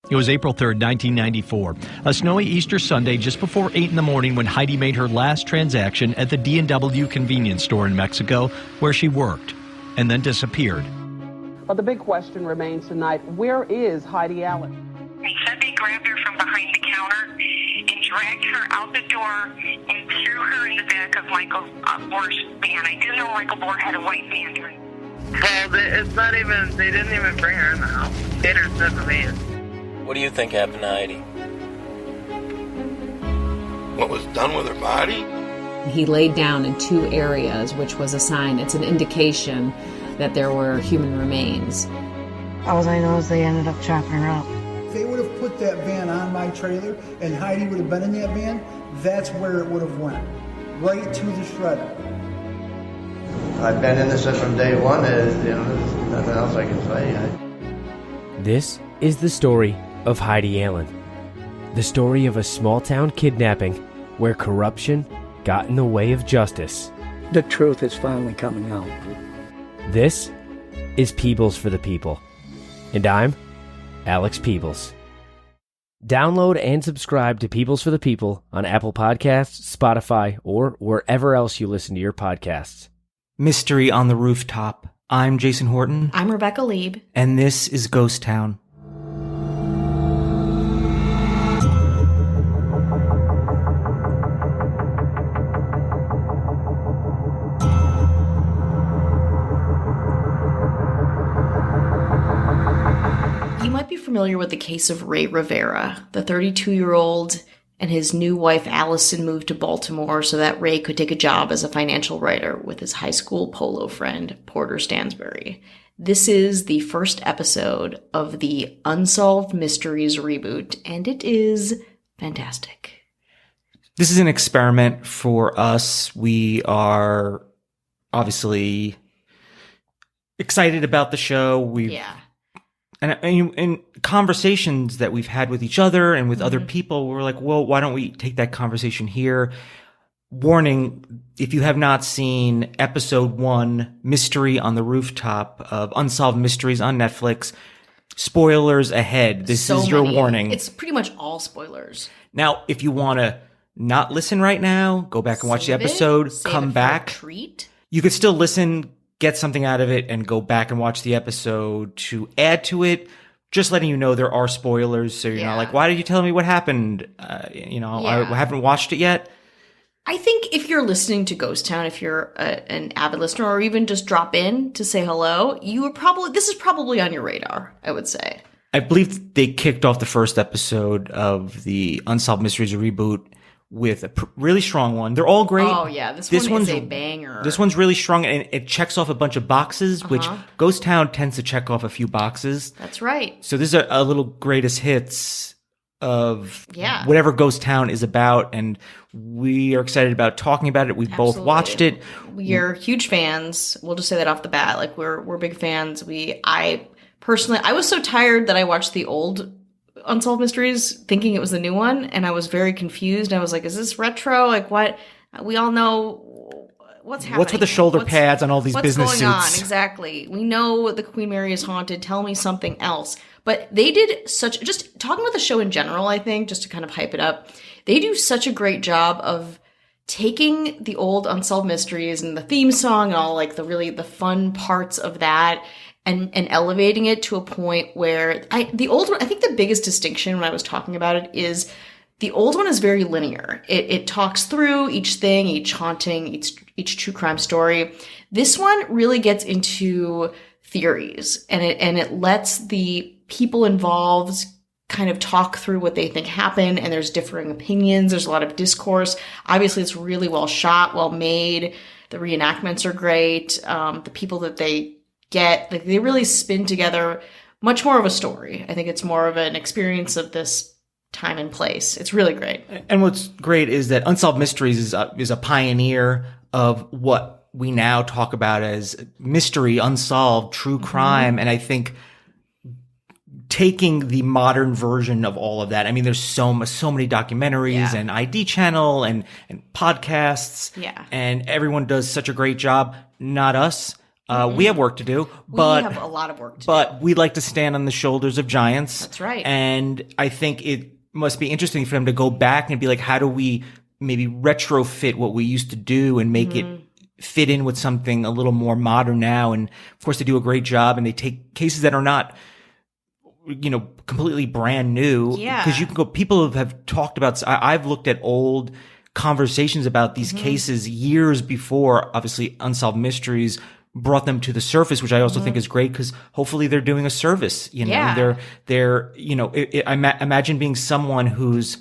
It was April 3rd, 1994, a snowy Easter Sunday just before 8 in the morning when Heidi made her last transaction at the D&W convenience store in Mexico where she worked, and then disappeared. But the big question remains tonight, where is Heidi Allen? They said they grabbed her from behind the counter and dragged her out the door and threw her in the back of Michael Bohr's van. I didn't know Michael Bohr had a white van. Well, it's not even, they didn't even bring her in the house. They just said the van. What do you think happened to Heidi? What was done with her body? He laid down in 2 areas, which was a sign, it's an indication that there were human remains. All I know is they ended up chopping her up. If they would have put that van on my trailer and Heidi would have been in that van, that's where it would have went. Right to the shredder. I've been in this from day one. There's nothing else I can say. This is the story of Heidi Allen. The story of a small-town kidnapping where corruption got in the way of justice. The truth is finally coming out. This is Peebles for the People. And I'm Alex Peebles. Download and subscribe to Peebles for the People on Apple Podcasts, Spotify, or wherever else you listen to your podcasts. Mystery on the Rooftop. I'm Jason Horton. I'm Rebecca Lieb. And this is Ghost Town. You might be familiar with the case of Rey Rivera. The 32-year-old and his new wife Allison moved to Baltimore so that Ray could take a job as a financial writer with his high school polo friend, Porter Stansbury. This is the first episode of the Unsolved Mysteries reboot, and it is fantastic. This is an experiment for us. We are obviously excited about the show. And conversations that we've had with each other and with other people, we're like, well, why don't we take that conversation here? Warning, if you have not seen episode 1, Mystery on the Rooftop of Unsolved Mysteries on Netflix, spoilers ahead. This is your warning. It's pretty much all spoilers. Now, if you want to not listen right now, go back and watch the episode, come back. Treat. You could still listen, get something out of it, and go back and watch the episode to add to it. Just letting you know there are spoilers, so you're not like, why did you tell me what happened? I haven't watched it yet. I think if you're listening to Ghost Town, if you're an avid listener, or even just drop in to say hello, this is probably on your radar, I would say. I believe they kicked off the first episode of the Unsolved Mysteries reboot with a really strong one. They're all great. Oh, yeah. This one is a banger. This one's really strong, and it checks off a bunch of boxes, which Ghost Town tends to check off a few boxes. That's right. So this is a little greatest hits of whatever Ghost Town is about, and we are excited about talking about it. We've both watched it. We are huge fans. We'll just say that off the bat. Like, we're big fans. I was so tired that I watched the old Unsolved Mysteries thinking it was the new one, and I was very confused. I was like, is this retro? Like, what? We all know what's happening. What's with the shoulder pads on all these business suits? What's going on? Exactly. We know the Queen Mary is haunted. Tell me something else. But they did just talking about the show in general, I think, just to kind of hype it up, they do such a great job of taking the old Unsolved Mysteries and the theme song and all like the fun parts of that and elevating it to a point where I think the biggest distinction when I was talking about it is the old one is very linear. It talks through each thing, each haunting, each true crime story. This one really gets into theories, and it lets the people involved kind of talk through what they think happened, and there's differing opinions. There's a lot of discourse. Obviously, it's really well shot, well made. The reenactments are great. The people that they get, like, they really spin together much more of a story. I think it's more of an experience of this time and place. It's really great. And what's great is that Unsolved Mysteries is a pioneer of what we now talk about as mystery, unsolved, true crime. And I think taking the modern version of all of that, I mean, there's so many documentaries and ID channel and podcasts. Yeah. And everyone does such a great job. Not us. We have work to do, but we have a lot of work to do. But we like to stand on the shoulders of giants. That's right. And I think it must be interesting for them to go back and be like, how do we maybe retrofit what we used to do and make it fit in with something a little more modern now? And of course, they do a great job, and they take cases that are not, completely brand new. Yeah. Because you can go, people have talked about, I've looked at old conversations about these cases years before, obviously, Unsolved Mysteries brought them to the surface, which I also think is great, because hopefully they're doing a service. They're imagine being someone who's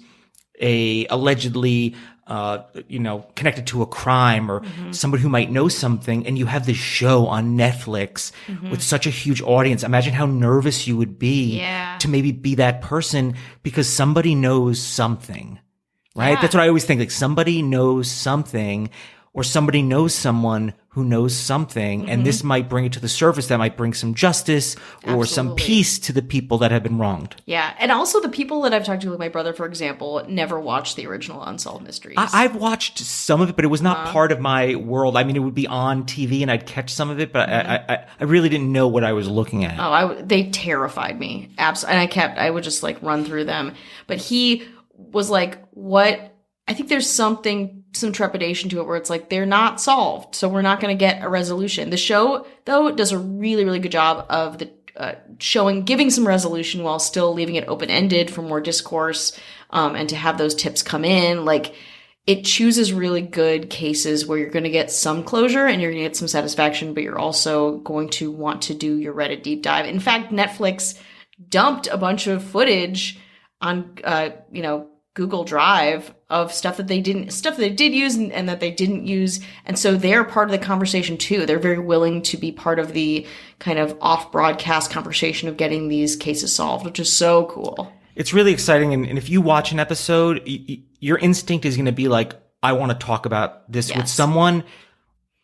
allegedly connected to a crime, or somebody who might know something, and you have this show on Netflix with such a huge audience. Imagine how nervous you would be to maybe be that person, because somebody knows something, right? That's what I always think. Like, somebody knows something, or somebody knows someone who knows something, and this might bring it to the surface. That might bring some justice or some peace to the people that have been wronged. Yeah, and also the people that I've talked to, like my brother, for example, never watched the original Unsolved Mysteries. I've watched some of it, but it was not part of my world. I mean, it would be on TV, and I'd catch some of it, but I really didn't know what I was looking at. They terrified me. Absolutely. And I would just like run through them. But he was like, what? I think there's some trepidation to it where it's like, they're not solved, so we're not going to get a resolution. The show, though, does a really, really good job of giving some resolution while still leaving it open-ended for more discourse, and to have those tips come in. Like, it chooses really good cases where you're going to get some closure and you're going to get some satisfaction, but you're also going to want to do your Reddit deep dive. In fact, Netflix dumped a bunch of footage on, Google Drive of stuff that they did use and that they didn't use. And so they're part of the conversation too. They're very willing to be part of the kind of off broadcast conversation of getting these cases solved, which is so cool. It's really exciting. And if you watch an episode, your instinct is going to be like, I want to talk about this with someone.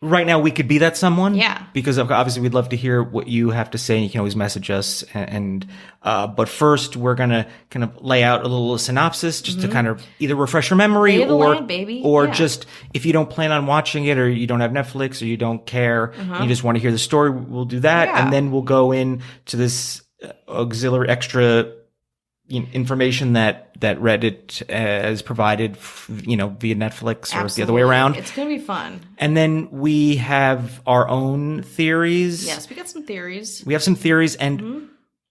Right now, we could be that someone. Yeah. Because obviously, we'd love to hear what you have to say, and you can always message us. But first, we're going to kind of lay out a little synopsis just to kind of either refresh your memory or just if you don't plan on watching it, or you don't have Netflix, or you don't care, and you just want to hear the story, we'll do that. Yeah. And then we'll go into this auxiliary extra information that Reddit has provided, via Netflix or the other way around. It's going to be fun. And then we have our own theories. Yes, we got some theories. We have some theories, and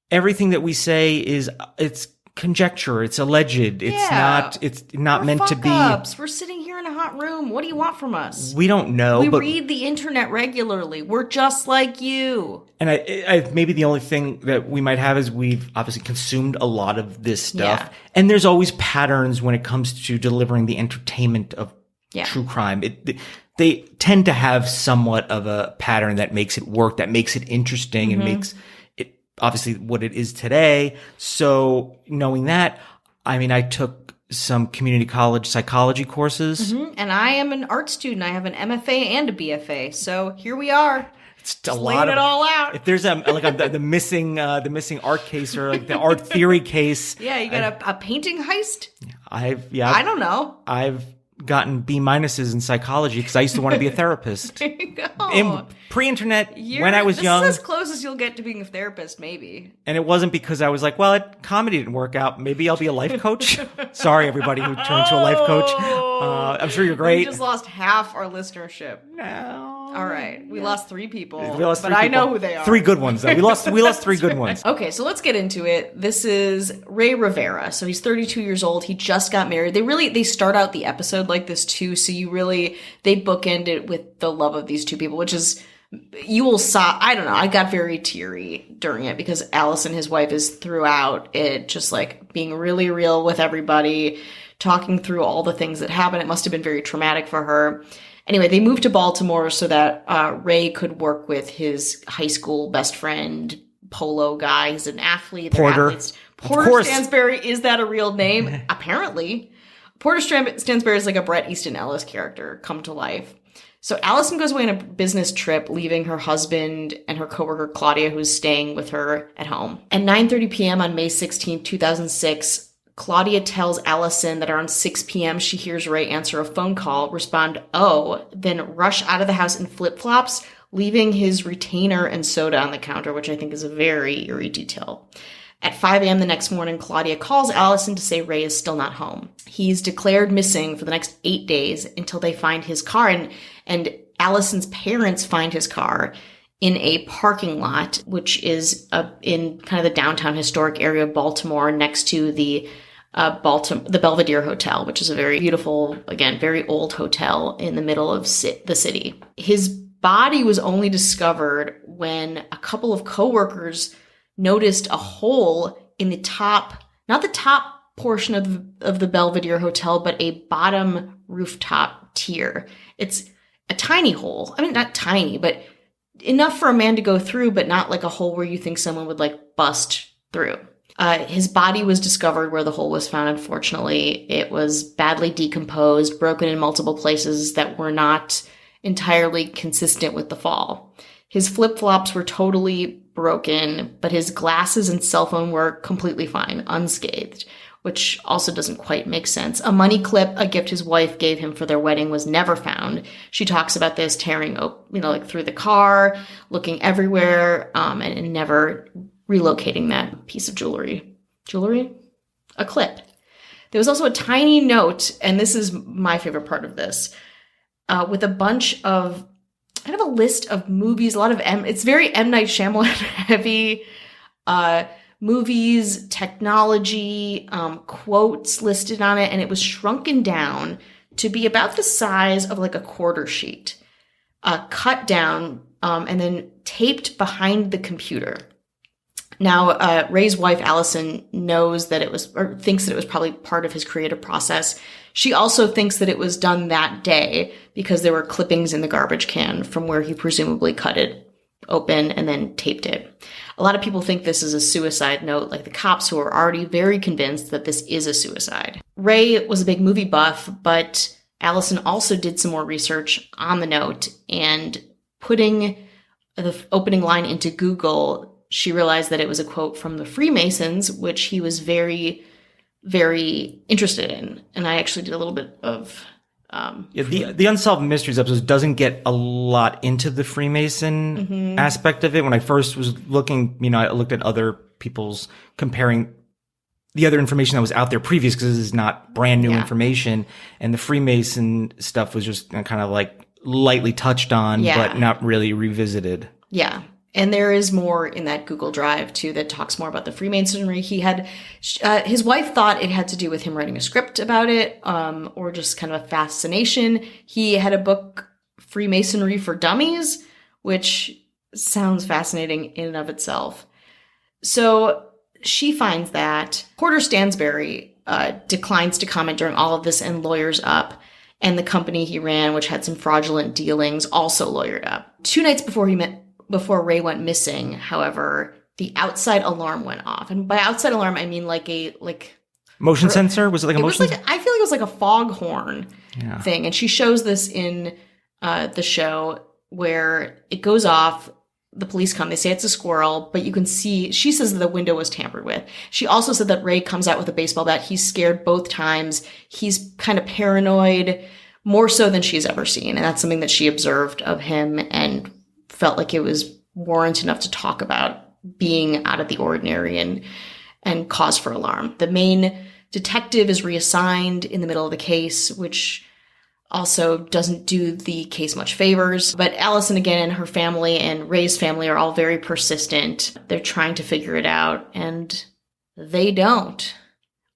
everything that we say it's conjecture. It's alleged. It's not meant to be. We're sitting here in a hot room. What do you want from us? We don't know. We read the internet regularly. We're just like you. And I maybe the only thing that we might have is we've obviously consumed a lot of this stuff. Yeah. And there's always patterns when it comes to delivering the entertainment of true crime. They tend to have somewhat of a pattern that makes it work, that makes it interesting, and makes it obviously what it is today. So knowing that, I took some community college psychology courses. And I am an art student. I have an MFA and a BFA. So here we are. It's a lot of it all out. If there's the missing art case, or like the art theory case. Yeah, you got a painting heist? I don't know. I've gotten B- in psychology because I used to want to be a therapist. There you go. Pre-internet, when I was young. This is as close as you'll get to being a therapist, maybe. And it wasn't because I was like, comedy didn't work out. Maybe I'll be a life coach. Sorry, everybody who turned into a life coach. I'm sure you're great. We just lost half our listenership. No. All right. We lost 3 people. But I know who they are. 3 good ones, though. We lost 3 good ones. Okay, so let's get into it. This is Rey Rivera. So he's 32 years old. He just got married. They start out the episode like this, too. So they bookend it with the love of these 2 people, which is, I don't know. I got very teary during it because Allison, his wife, is throughout it just like being really real with everybody, talking through all the things that happened. It must have been very traumatic for her. Anyway, they moved to Baltimore so that Ray could work with his high school best friend, polo guy. He's an athlete. Porter. Porter Stansberry. Is that a real name? Apparently. Porter Stansberry is like a Bret Easton Ellis character come to life. So Allison goes away on a business trip, leaving her husband and her coworker Claudia, who's staying with her at home. At 9:30 p.m. on May 16, 2006, Claudia tells Allison that around 6 p.m. she hears Ray answer a phone call, respond, "Oh," then rush out of the house in flip-flops, leaving his retainer and soda on the counter, which I think is a very eerie detail. At 5 a.m. the next morning, Claudia calls Allison to say Ray is still not home. He's declared missing for the next 8 days until they find his car, and Allison's parents find his car in a parking lot, which is in kind of the downtown historic area of Baltimore, next to the Belvedere Hotel, which is a very beautiful, again, very old hotel in the middle of the city. His body was only discovered when a couple of coworkers noticed a hole in the top, not the top portion of the Belvedere Hotel, but a bottom rooftop tier. It's a tiny hole. I mean, not tiny, but enough for a man to go through, but not like a hole where you think someone would like bust through. His body was discovered where the hole was found, unfortunately. It was badly decomposed, broken in multiple places that were not entirely consistent with the fall. His flip-flops were totally broken, but his glasses and cell phone were completely fine, unscathed, which also doesn't quite make sense. A money clip, a gift his wife gave him for their wedding, was never found. She talks about this tearing, like through the car, looking everywhere, and never relocating that piece of jewelry. Jewelry? A clip. There was also a tiny note, and this is my favorite part of this, with a bunch of kind of a list of movies, a lot of it's very M. Night Shyamalan heavy, movies, technology, quotes listed on it, and it was shrunken down to be about the size of like a quarter sheet, cut down, and then taped behind the computer. Now, Ray's wife, Allison, knows that it was, or thinks that it was probably part of his creative process. She also thinks that it was done that day because there were clippings in the garbage can from where he presumably cut it open and then taped it. A lot of people think this is a suicide note, like the cops, who are already very convinced that this is a suicide. Ray was a big movie buff, but Allison also did some more research on the note, and putting the opening line into Google, she realized that it was a quote from the Freemasons, which he was very, very interested in. And I actually did a little bit of... the Unsolved Mysteries episode doesn't get a lot into the Freemason aspect of it. When I first was looking, I looked at other people's comparing the other information that was out there previous, because this is not brand new information. And the Freemason stuff was just kind of like lightly touched on, but not really revisited. Yeah. And there is more in that Google Drive, too, that talks more about the Freemasonry. He had, his wife thought it had to do with him writing a script about it, or just kind of a fascination. He had a book, Freemasonry for Dummies, which sounds fascinating in and of itself. So she finds that Porter Stansberry declines to comment during all of this and lawyers up. And the company he ran, which had some fraudulent dealings, also lawyered up. 2 nights before Ray went missing, however, the outside alarm went off. And by outside alarm, I mean like motion sensor? Was it like a motion sensor? I feel like it was like a foghorn thing. And she shows this in the show where it goes off. The police come. They say it's a squirrel, but you can see, she says that the window was tampered with. She also said that Ray comes out with a baseball bat. He's scared both times. He's kind of paranoid, more so than she's ever seen. And that's something that she observed of him and felt like it was warrant enough to talk about being out of the ordinary and cause for alarm. The main detective is reassigned in the middle of the case, which also doesn't do the case much favors. But Allison, again, and her family and Ray's family are all very persistent. They're trying to figure it out, and they don't.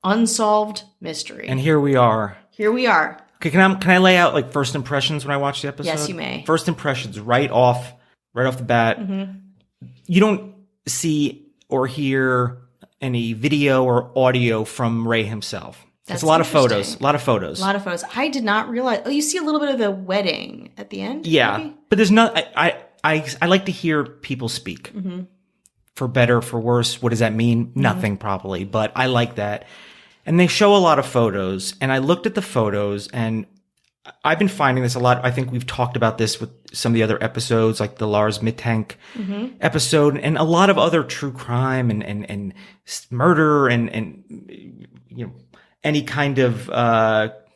Unsolved mystery. And here we are. Here we are. Okay, can I lay out like first impressions when I watch the episode? Yes, you may. First impressions right off the bat. You don't see or hear any video or audio from Ray himself. It's a lot of photos. A lot of photos. I did not realize. Oh, you see a little bit of the wedding at the end? Yeah. Maybe? But there's not, I like to hear people speak. For better, for worse. What does that mean? Nothing, probably. But I like that. And they show a lot of photos. And I looked at the photos, and I've been finding this a lot. I think we've talked about this with some of the other episodes, like the Lars Mittank episode, and a lot of other true crime and murder and any kind of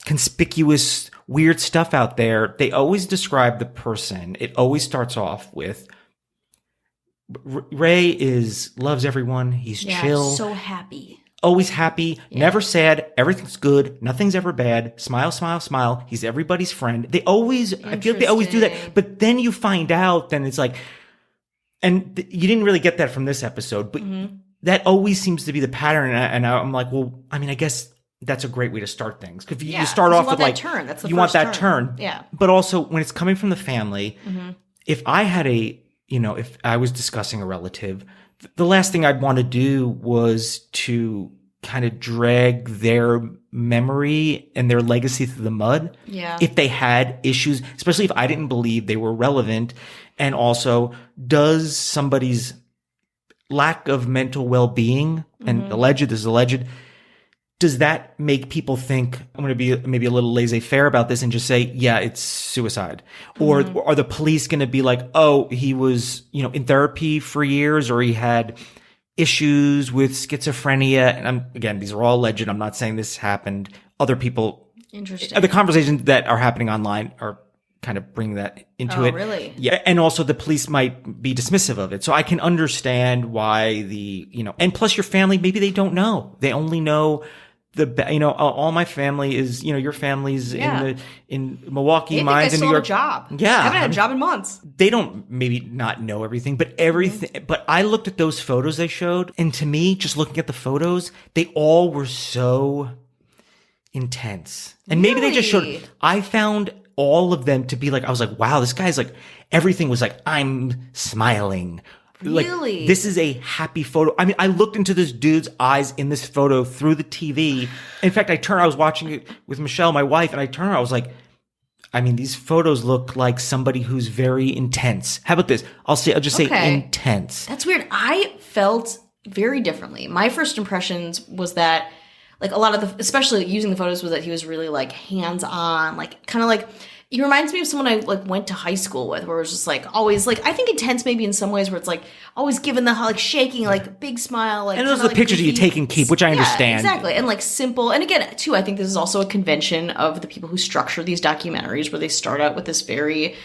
conspicuous, weird stuff out there, they always describe the person. It always starts off with Ray loves everyone. He's chill. So happy. Always happy, never sad, everything's good, nothing's ever bad, smile, smile, smile. He's everybody's friend. I feel like they always do that. But then you find out, then it's like, and you didn't really get that from this episode, but that always seems to be the pattern. And I'm like, well, I mean, I guess that's a great way to start things. Because you start off with like, turn. That's the you want that turn. Yeah. But also when it's coming from the family, if I had if I was discussing a relative, the last thing I'd want to do was to kind of drag their memory and their legacy through the mud. Yeah. If they had issues, especially if I didn't believe they were relevant. And also, does somebody's lack of mental well-being, and this is alleged, does that make people think, I'm going to be maybe a little laissez-faire about this and just say, yeah, it's suicide? Or are the police going to be like, oh, he was, in therapy for years, or he had issues with schizophrenia? And again, these are all alleged. I'm not saying this happened. Other people, interesting. The conversations that are happening online are kind of bringing that into it. Oh, really? Yeah. And also the police might be dismissive of it. So I can understand why and plus your family, maybe they don't know. They only know all my family is, your family's in Milwaukee, mine's in New York. Job. Yeah. I haven't had a job in months. They don't maybe not know everything, but everything, but I looked at those photos they showed, and to me, just looking at the photos, they all were so intense. And maybe they just showed, I found all of them to be like, I was like, wow, this guy's like, everything was like, I'm smiling. Really? Like, this is a happy photo. I mean, I looked into this dude's eyes in this photo through the TV. In fact, I was watching it with Michelle, my wife, and I turned, I was like, I mean, these photos look like somebody who's very intense. How about this? I'll just say intense. That's weird. I felt very differently. My first impressions was that, like, a lot of especially using the photos, was that he was really like hands-on, like kind of like, he reminds me of someone I like went to high school with, where it was just like always like, I think intense maybe in some ways, where it's like always giving the like shaking, like big smile, like, and those are the pictures you take and keep, which I understand. Exactly. And like simple. And again, too, I think this is also a convention of the people who structure these documentaries, where they start out with this very,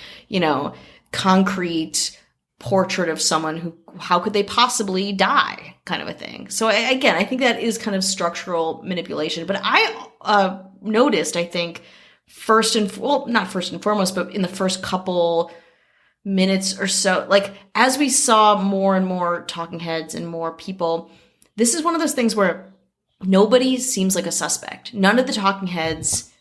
concrete portrait of someone who, how could they possibly die, kind of a thing. So I think that is kind of structural manipulation. But I noticed, I think, not first and foremost, but in the first couple minutes or so, like as we saw more and more talking heads and more people, this is one of those things where nobody seems like a suspect. None of the talking heads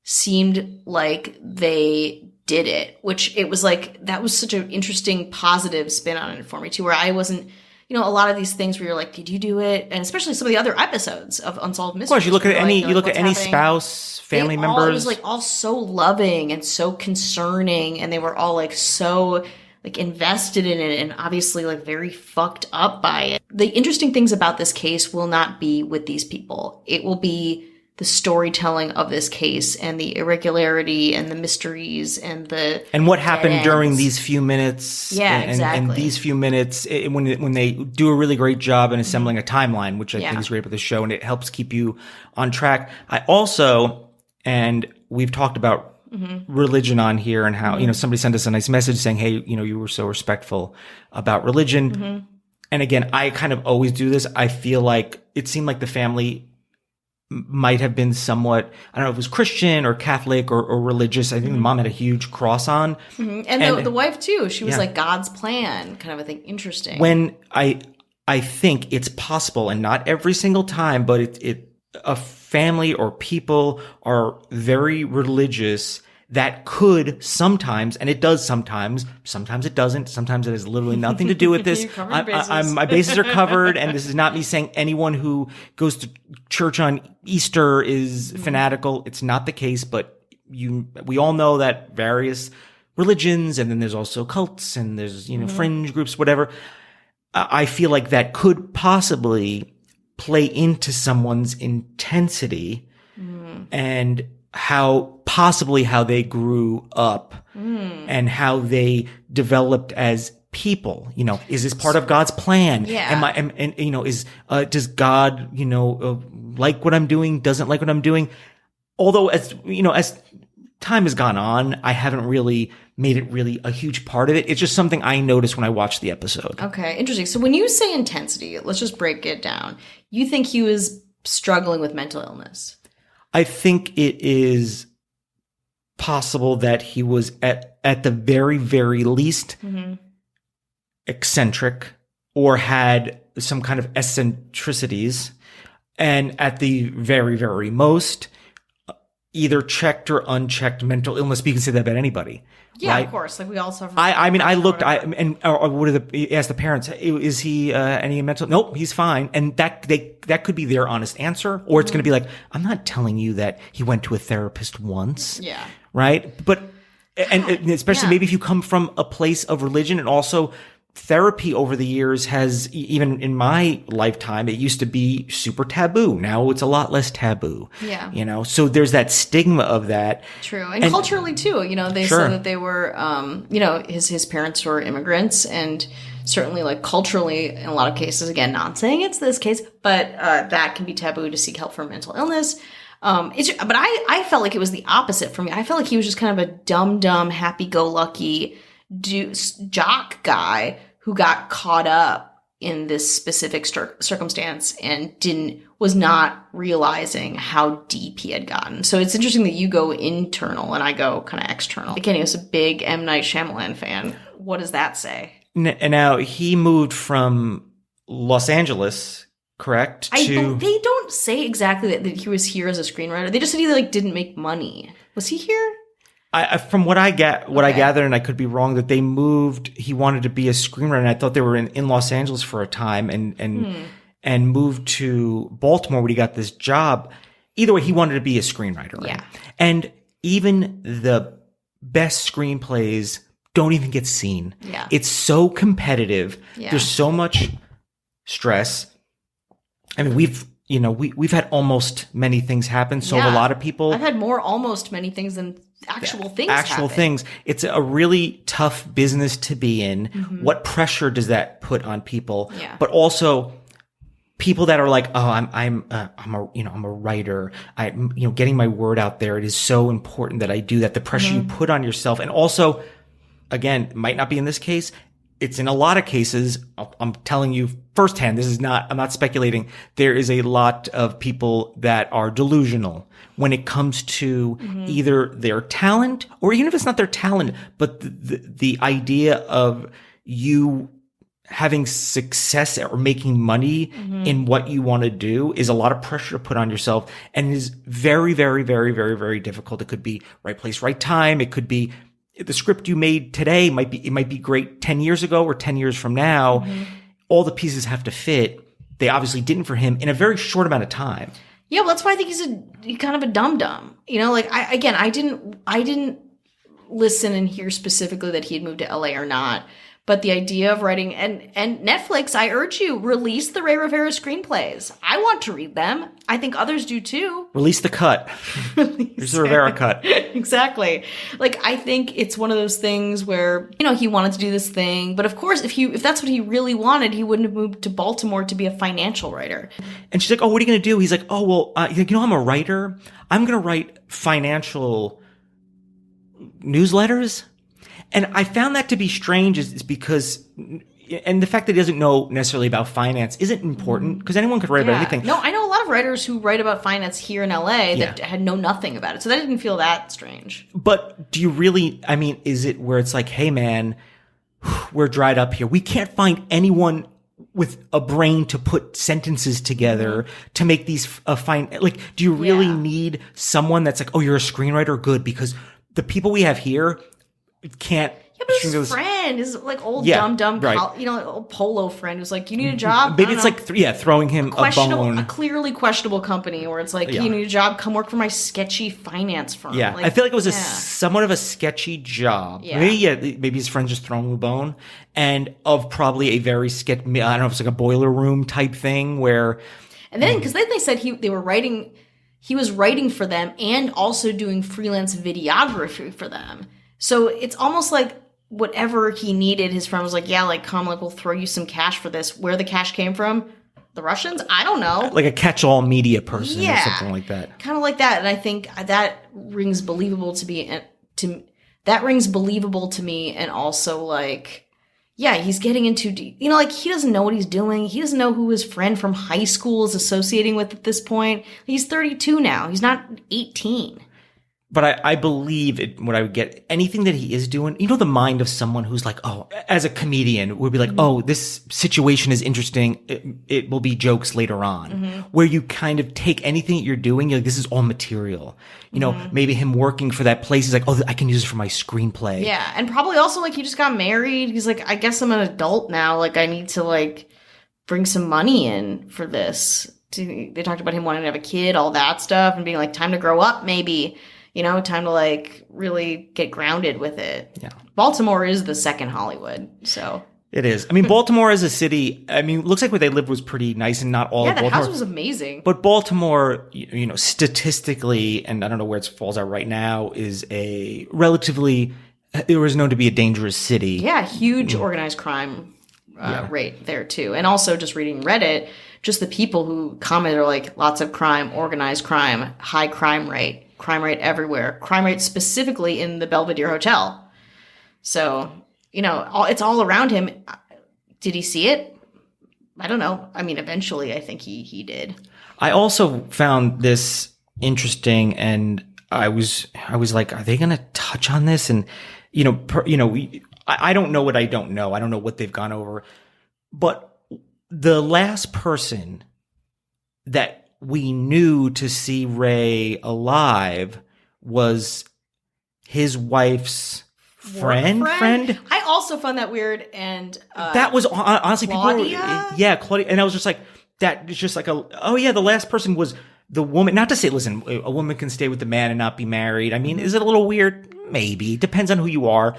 seemed like they did it, which it was like, that was such an interesting positive spin on it for me too, where I wasn't, a lot of these things where you're like, did you do it? And especially some of the other episodes of Unsolved Mysteries. Of course, you look at any spouse, family members. It was like all so loving and so concerning, and they were all like so like invested in it, and obviously like very fucked up by it. The interesting things about this case will not be with these people. It will be the storytelling of this case and the irregularity and the mysteries and what happened during these few minutes. Yeah, exactly. And these few minutes, when they do a really great job in assembling a timeline, which I think is great about the show, and it helps keep you on track. I also, and we've talked about religion on here, and how, somebody sent us a nice message saying, hey, you were so respectful about religion. And again, I kind of always do this. I feel like it seemed like the family might have been somewhat, I don't know if it was Christian or Catholic or religious. I think the mom had a huge cross on. And the wife too. She was like God's plan, kind of a thing. Interesting. When I think it's possible, and not every single time, but a family or people are very religious, that could sometimes, and it does sometimes it doesn't, sometimes it has literally nothing to do with this. My bases are covered, and this is not me saying anyone who goes to church on Easter is fanatical. It's not the case, but we all know that various religions, and then there's also cults, and there's, fringe groups, whatever. I feel like that could possibly play into someone's intensity and how they grew up and how they developed as people. Is this part of God's plan? Yeah. Does God, like what I'm doing, doesn't like what I'm doing? although as time has gone on, I haven't really made it really a huge part of it. It's just something I noticed when I watched the episode. Okay, interesting. So when you say intensity, let's just break it down. You think he was struggling with mental illness? I think it is possible that he was at the very, very least eccentric or had some kind of eccentricities, and at the very, very most, either checked or unchecked mental illness. But you can say that about anybody. Yeah, right? Of course. Like we all suffer. I looked. Asked the parents, is he any mental? Nope, he's fine. And that could be their honest answer, or it's going to be like, I'm not telling you that he went to a therapist once. Yeah. Right. But and especially maybe if you come from a place of religion, and also therapy over the years has, even in my lifetime, it used to be super taboo. Now it's a lot less taboo. Yeah. So there's that stigma of that. True. And culturally too, they said that they were, his parents were immigrants, and certainly like culturally in a lot of cases, again, not saying it's this case, but that can be taboo to seek help for mental illness. But I felt like it was the opposite for me. I felt like he was just kind of a dumb, happy-go-lucky jock guy who got caught up in this specific circumstance and was not realizing how deep he had gotten. So it's interesting that you go internal and I go kind of external. Again, he was a big M. Night Shyamalan fan. What does that say? Now, he moved from Los Angeles, correct? They don't say exactly that he was here as a screenwriter. They just said he didn't make money. Was he here? From what I gathered, and I could be wrong, that they moved. He wanted to be a screenwriter, and I thought they were in Los Angeles for a time, and moved to Baltimore where he got this job. Either way, he wanted to be a screenwriter, right? Yeah. And even the best screenplays don't even get seen. Yeah. It's so competitive. Yeah. There's so much stress. I mean, we've had almost many things happen. So a lot of people. I've had more almost many things than actual things happen. It's a really tough business to be in. Mm-hmm. What pressure does that put on people? Yeah. But also people that are like, oh, I'm a writer. Getting my word out there. It is so important that I do that. The pressure you put on yourself, and also, again, it might not be in this case. It's in a lot of cases. I'm telling you firsthand. I'm not speculating. There is a lot of people that are delusional when it comes to either their talent, or even if it's not their talent, but the idea of you having success or making money in what you want to do is a lot of pressure to put on yourself, and is very, very, very, very, very difficult. It could be right place, right time. It could be the script you made today might be great 10 years ago or 10 years from now. All the pieces have to fit. They obviously didn't for him in a very short amount of time. Yeah, well, that's why I think he's kind of a dum-dum. I didn't listen and hear specifically that he had moved to LA or not. But the idea of writing, and Netflix, I urge you, release the Rey Rivera screenplays. I want to read them. I think others do too. Release the cut. Here's the Rivera cut. Exactly. I think it's one of those things where, he wanted to do this thing. But of course, if that's what he really wanted, he wouldn't have moved to Baltimore to be a financial writer. And she's like, oh, what are you going to do? He's like, oh, well, I'm a writer. I'm going to write financial newsletters. And I found that to be strange is because, and the fact that he doesn't know necessarily about finance isn't important, because anyone could write about anything. No, I know a lot of writers who write about finance here in LA that had know nothing about it. So that didn't feel that strange. But do you really, is it where it's like, hey man, we're dried up here. We can't find anyone with a brain to put sentences together to make these do you really need someone that's like, oh, you're a screenwriter? Good, because the people we have here can't. Yeah, but his friend is old dumb, right. Old polo friend who's like, you need a job? Maybe it's throwing him a bone. A clearly questionable company where it's like, you need a job, come work for my sketchy finance firm. Yeah, I feel like it was somewhat of a sketchy job. Yeah. Maybe his friend's just throwing him a bone, and of probably a very I don't know if it's like a boiler room type thing where. And then, because then they said he was writing for them and also doing freelance videography for them. So it's almost like whatever he needed, his friend was like, yeah, come, we'll throw you some cash for this. Where the cash came from, the Russians? I don't know. Like a catch-all media person or something like that. Kind of like that. And I think that rings believable to me. That rings believable to me. And also like, yeah, he's getting into, like he doesn't know what he's doing. He doesn't know who his friend from high school is associating with at this point. He's 32 now. He's not 18. But I believe what I would get, anything that he is doing, the mind of someone who's like, oh, as a comedian would be like, oh, this situation is interesting. It will be jokes later on, where you kind of take anything that you're doing. You're like, this is all material. Maybe him working for that place. He's like, oh, I can use it for my screenplay. Yeah. And probably also like he just got married. He's like, I guess I'm an adult now. Like I need to like bring some money in for this. They talked about him wanting to have a kid, all that stuff, and being like, time to grow up maybe. Time to like really get grounded with it. Yeah. Baltimore is the second Hollywood, so. It is. I mean, Baltimore as a city, looks like where they lived was pretty nice and not all of Baltimore. Yeah, the house was amazing. But Baltimore, statistically, and I don't know where it falls out right now, is it was known to be a dangerous city. Yeah, huge organized crime rate there too. And also just reading Reddit, just the people who comment are like, lots of crime, organized crime, high crime rate everywhere, crime rate specifically in the Belvedere Hotel. So, it's all around him. Did he see it? I don't know. I mean, eventually I think he did. I also found this interesting, and I was like, are they going to touch on this? And, I don't know what I don't know. I don't know what they've gone over, but the last person that we knew to see Ray alive was his wife's friend. I also found that weird, and that was honestly Claudia? Claudia, and I was just like, that is just like the last person was the woman. Not to say, listen, a woman can stay with the man and not be married. I mean, is it a little weird? Maybe. Depends on who you are.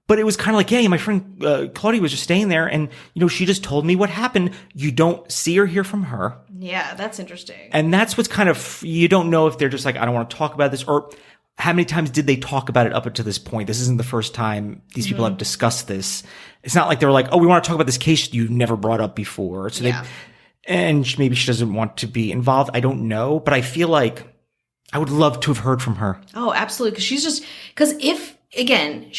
But it was kind of like, yeah, my friend Claudia was just staying there, and she just told me what happened. You don't see or hear from her. Yeah, that's interesting. And that's what's kind of, you don't know if they're just like, I don't want to talk about this, or how many times did they talk about it up until this point? This isn't the first time these people have discussed this. It's not like they were like, oh, we want to talk about this case you never brought up before. So and maybe she doesn't want to be involved. I don't know, but I feel like I would love to have heard from her. Oh, absolutely. Because if, again,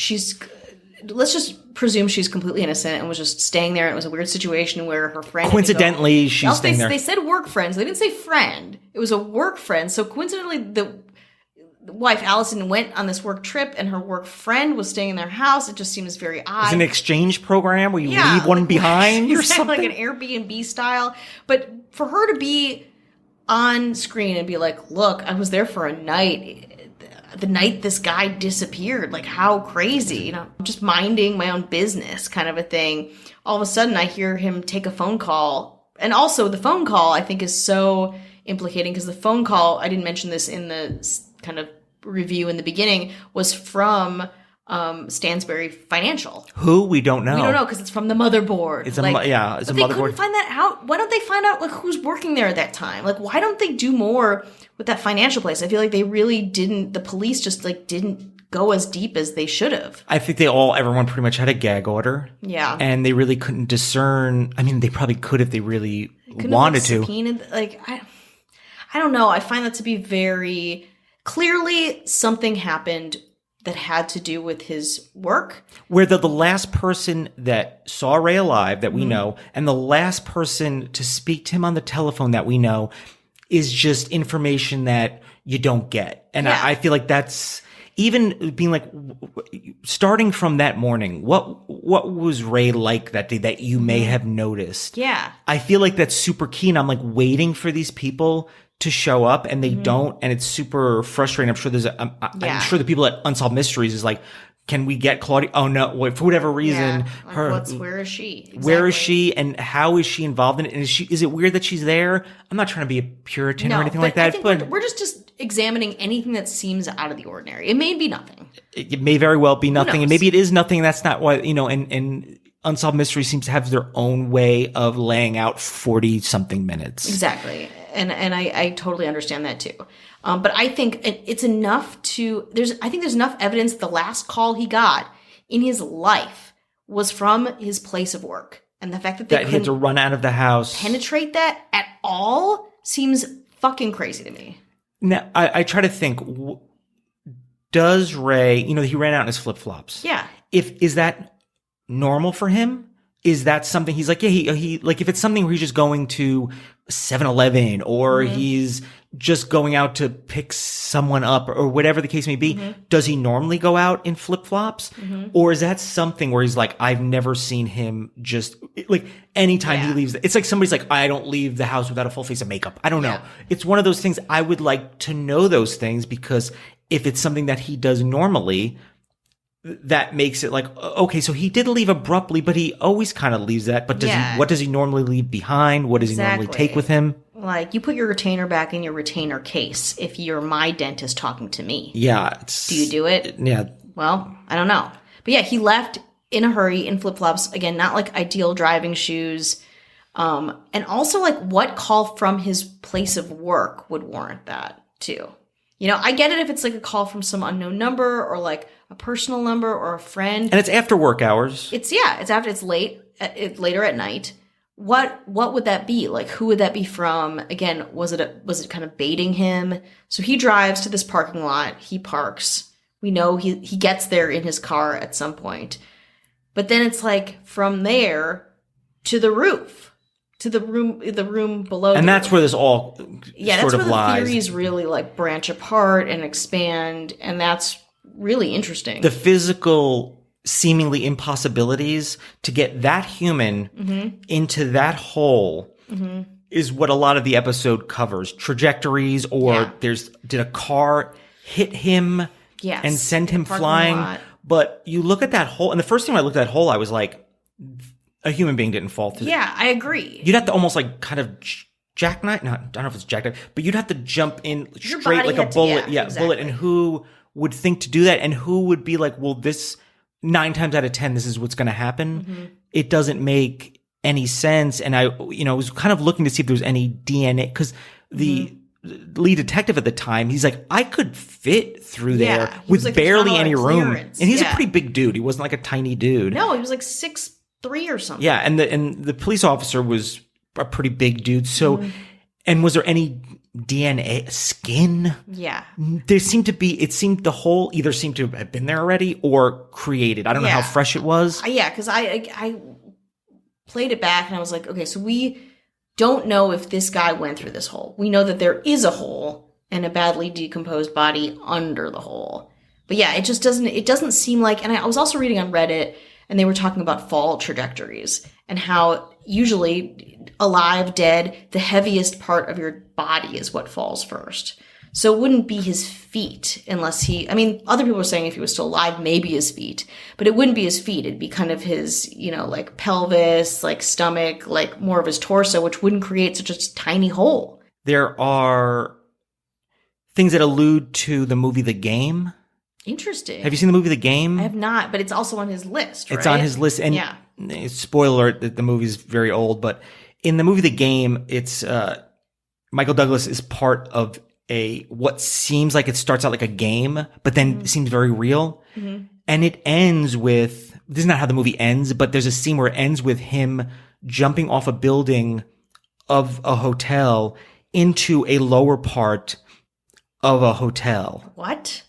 let's just presume she's completely innocent and was just staying there. And it was a weird situation where her friend. Coincidentally, she's staying there. They said work friends. They didn't say friend. It was a work friend. So coincidentally, the wife, Allison, went on this work trip and her work friend was staying in their house. It just seems very odd. It's an exchange program where you leave one behind or something. Like an Airbnb style. But for her to be on screen and be like, look, I was there for a night. The night this guy disappeared, like how crazy, just minding my own business kind of a thing. All of a sudden I hear him take a phone call. And also the phone call I think is so implicating because the phone call, I didn't mention this in the kind of review in the beginning, was from Stansberry Financial. Who? We don't know. We don't know because it's from the motherboard. It's a motherboard. They couldn't find that out. Why don't they find out like who's working there at that time? Like why don't they do more with that financial place? I feel like they really didn't. The police just like didn't go as deep as they should have. I think everyone pretty much had a gag order. Yeah, and they really couldn't discern. I mean, they probably could if they really wanted to. Subpoenaed, I don't know. I find that to be very clearly something happened that had to do with his work. Where the last person that saw Ray alive that we know, and the last person to speak to him on the telephone that we know is just information that you don't get. And I feel like that's even being like, starting from that morning, what was Ray like that day that you may have noticed? Yeah. I feel like that's super key. And I'm like waiting for these people to show up and they don't. And it's super frustrating. I'm sure I'm sure the people at Unsolved Mysteries is like, can we get Claudia? Oh no, for whatever reason, where is she? Exactly. Where is she and how is she involved in it? And is it weird that she's there? I'm not trying to be a Puritan or anything like that. I think we're just examining anything that seems out of the ordinary. It may be nothing. It may very well be nothing. And maybe it is nothing. That's not why, and Unsolved Mysteries seems to have their own way of laying out 40-something minutes. Exactly. And I totally understand that too. But I think it's enough there's enough evidence the last call he got in his life was from his place of work. And the fact that they he had to run out of the house. Penetrate that at all seems fucking crazy to me. Now, I try to think, does Rey, he ran out in his flip-flops. Yeah. Is that normal for him? Is that something he's like, he like, if it's something where he's just going to 7-Eleven or he's just going out to pick someone up or whatever the case may be, does he normally go out in flip-flops? Or is that something where he's like, I've never seen him just like anytime he leaves, it's like somebody's like, I don't leave the house without a full face of makeup. I don't know. It's one of those things. I would like to know those things, because if it's something that he does normally, that makes it like, okay, so he did leave abruptly, but he always kind of leaves that. But what does he normally leave behind? What does he normally take with him? Like, you put your retainer back in your retainer case if you're my dentist talking to me. Yeah. Do you do it? Yeah. Well, I don't know. But yeah, he left in a hurry in flip-flops. Again, not like ideal driving shoes. And also, like, what call from his place of work would warrant that too? I get it if it's like a call from some unknown number or like a personal number or a friend. And it's after work hours. It's late, later at night. What would that be? Like, who would that be from? Again, was it kind of baiting him? So he drives to this parking lot. He parks. We know he gets there in his car at some point. But then it's like from there to the roof. To the room below. And that's where this all sort of lies. That's where the theories really like branch apart and expand, and that's really interesting. The physical seemingly impossibilities to get that human into that hole is what a lot of the episode covers. Trajectories, or did a car hit him and send him flying? But you look at that hole, and the first time I looked at that hole, I was like, a human being didn't fall through. Yeah, I agree. You'd have to almost like kind of jackknife. No, I don't know if it's jackknife, but you'd have to jump in straight like a bullet. Bullet. And who would think to do that? And who would be like, well, this 9 times out of 10, this is what's going to happen. It doesn't make any sense. And I was kind of looking to see if there was any DNA, because the lead detective at the time, he's like, I could fit through there with like barely any room. And he's a pretty big dude. He wasn't like a tiny dude. No, he was like 6'3" or something. Yeah, and the police officer was a pretty big dude. So, and was there any DNA, skin? Yeah. There seemed to be. It seemed the hole either seemed to have been there already or created. I don't know how fresh it was. Yeah, because I played it back and I was like, okay, so we don't know if this guy went through this hole. We know that there is a hole and a badly decomposed body under the hole. But yeah, it just doesn't seem like. And I was also reading on Reddit, and they were talking about fall trajectories and how usually alive, dead, the heaviest part of your body is what falls first. So it wouldn't be his feet unless other people were saying if he was still alive, maybe his feet, but it wouldn't be his feet. It'd be kind of his, like pelvis, like stomach, like more of his torso, which wouldn't create such a tiny hole. There are things that allude to the movie The Game. Interesting. Have you seen the movie The Game? I have not, but it's also on his list, right? It's on his list. And spoiler alert, the movie's very old, but in the movie The Game, it's Michael Douglas is part of what seems like it starts out like a game, but then seems very real. And it ends with, this is not how the movie ends, but there's a scene where it ends with him jumping off a building of a hotel into a lower part of a hotel. What?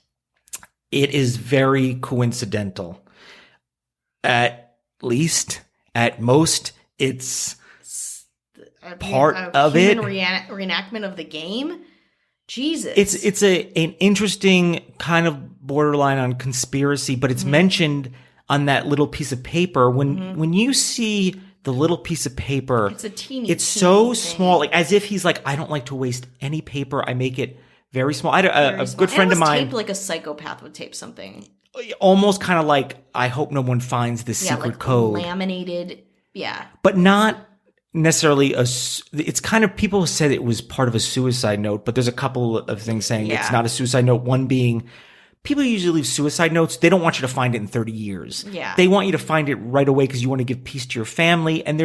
It is very coincidental. At least, at most, it's part of it. Reenactment of The Game? Jesus. It's an interesting kind of borderline on conspiracy, but it's mentioned on that little piece of paper. When you see the little piece of paper, it's a teeny. It's so small, like as if he's like, I don't like to waste any paper. I make it very small. I had a good friend of mine. Taped like a psychopath would tape something. Almost kind of like, I hope no one finds this secret like code. Laminated, but not necessarily it's kind of, people said it was part of a suicide note, but there's a couple of things saying it's not a suicide note. One being, people usually leave suicide notes. They don't want you to find it in 30 years. Yeah. They want you to find it right away because you want to give peace to your family. And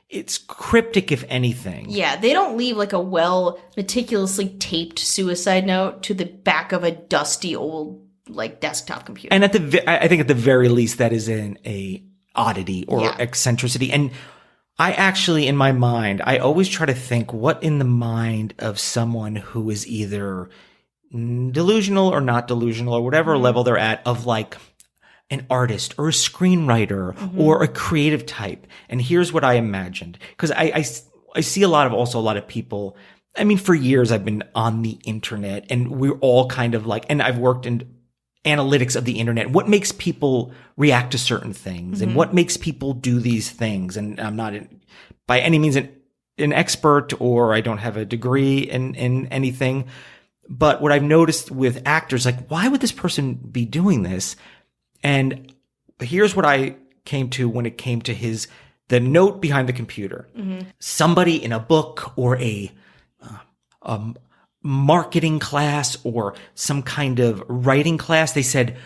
it's cryptic, if anything. Yeah, they don't leave like a meticulously taped suicide note to the back of a dusty old like desktop computer. And I think at the very least, that is in oddity or eccentricity. And I actually, in my mind, I always try to think what in the mind of someone who is either delusional or not delusional or whatever level they're at, of like an artist or a screenwriter or a creative type. And here's what I imagined. Because I see a lot of people. I mean, for years I've been on the internet, and we're all kind of like, and I've worked in analytics of the internet. What makes people react to certain things and what makes people do these things? And I'm not by any means an expert, or I don't have a degree in anything. But what I've noticed with actors, like, why would this person be doing this? And here's what I came to when it came to the note behind the computer. Somebody in a book or a marketing class or some kind of writing class, they said,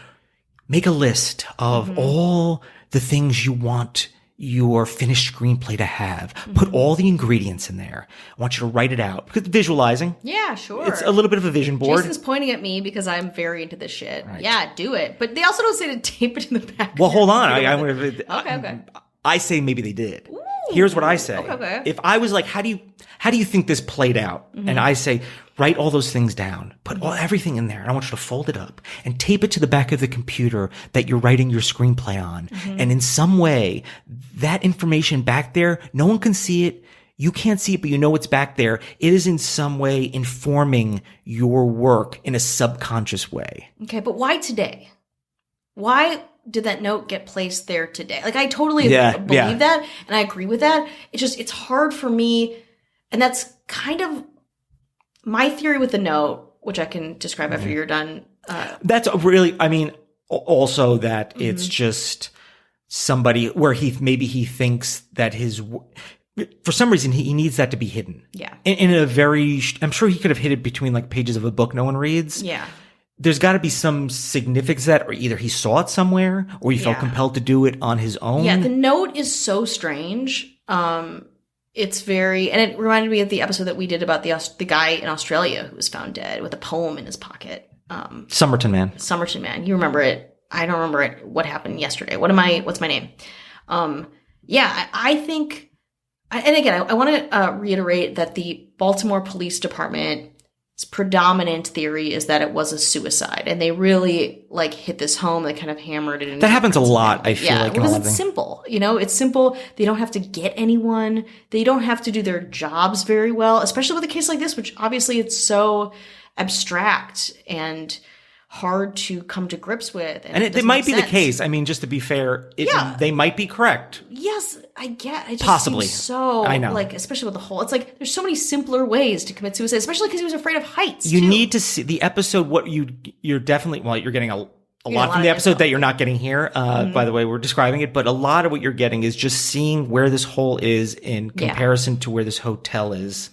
make a list of all the things you want your finished screenplay to have. Put all the ingredients in there. I want you to write it out. Because visualizing. Yeah, sure. It's a little bit of a vision board. Jason's pointing at me because I'm very into this shit. Right. Yeah, do it. But they also don't say to tape it in the back. Well, hold on. Okay. I say maybe they did. Ooh, here's what I say. Okay. If I was like, how do you think this played out? And I say, write all those things down. Put everything in there. And I want you to fold it up and tape it to the back of the computer that you're writing your screenplay on. And in some way, that information back there, no one can see it. You can't see it, but you know it's back there. It is in some way informing your work in a subconscious way. Okay, but why today? Why did that note get placed there today? Like, I totally believe that, and I agree with that. It's hard for me, and that's kind of my theory with the note, which I can describe after you're done. That's really, I mean, also that it's just somebody where he thinks that for some reason he needs that to be hidden. Yeah. In a very, I'm sure he could have hid it between like pages of a book no one reads. Yeah. There's got to be some significance to that, or either he saw it somewhere or he felt compelled to do it on his own. Yeah, the note is so strange. It's very, and it reminded me of the episode that we did about the guy in Australia who was found dead with a poem in his pocket. Somerton Man. You remember it. I don't remember it. What happened yesterday? What's my name? I think, and again, I want to reiterate that the Baltimore Police Department's predominant theory is that it was a suicide, and they really like hit this home. They kind of hammered it. That happens a lot. I feel like because it's simple. It's simple. They don't have to get anyone. They don't have to do their jobs very well, especially with a case like this, which obviously it's so abstract and hard to come to grips with. And it might be the case. I mean, just to be fair, they might be correct. Yes, I get. It just possibly. Seems so, I know. Like, especially with the whole, it's like there's so many simpler ways to commit suicide, especially because he was afraid of heights. You need to see the episode. You're definitely, you're getting a lot from the episode that you're not getting here. By the way, we're describing it, but a lot of what you're getting is just seeing where this hole is in comparison to where this hotel is.